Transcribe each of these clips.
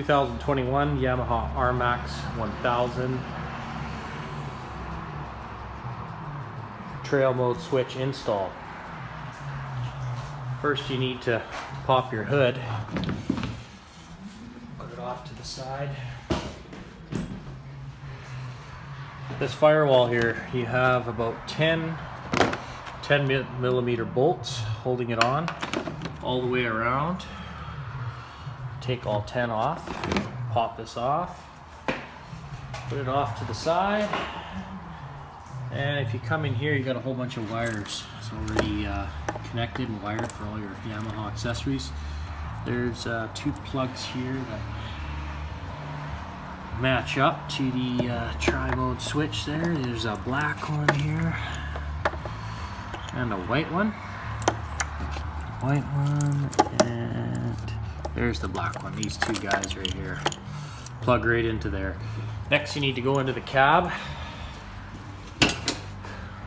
2021 Yamaha rmax 1000 trail mode switch install. First you need to pop your hood, put it off to the side. This firewall here, you have about 10 millimeter bolts holding it on all the way around. Take all 10 off, pop this off, put it off to the side, and if you come in here you got a whole bunch of wires. It's already connected and wired for all your Yamaha accessories. There's 2 plugs here that match up to the tri-mode switch there. There's a black one here and a white one. And there's the black one. These 2 guys right here plug right into there. Next you need to go into the cab.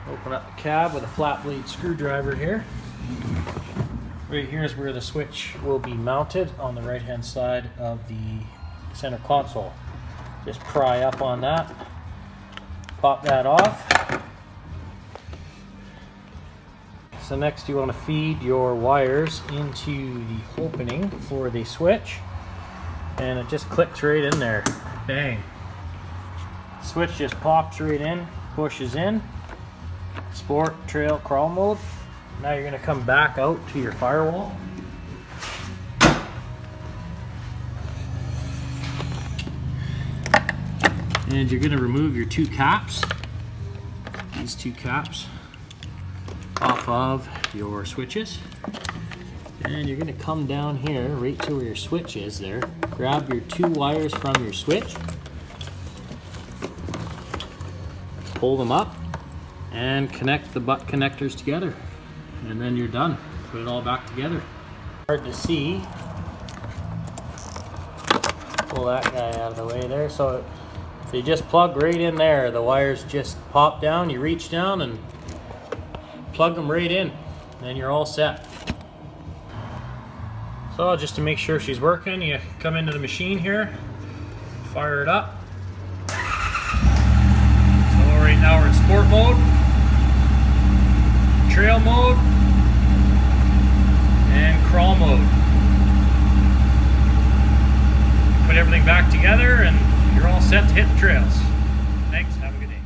Open up the cab with a flat blade screwdriver here. Right here is where the switch will be mounted on the right hand side of the center console. Just pry up on that, pop that off. So next you want to feed your wires into the opening for the switch, and it just clicks right in there. Bang. Switch just pops right in, pushes in. Sport, trail, crawl mode. Now you're going to come back out to your firewall. And you're going to remove your 2 caps, these 2 caps, off of your switches. And you're going to come down here right to where your switch is there. Grab your 2 wires from your switch, pull them up, and connect the butt connectors together. And then you're done. Put it all back together. Hard to see. Pull that guy out of the way there. So you just plug right in there. The wires just pop down. You reach down and plug them right in. And you're all set. So just to make sure she's working, you come into the machine here, fire it up. So right now we're in sport mode, trail mode, and crawl mode. Put everything back together and you're all set to hit the trails. Thanks, have a good day.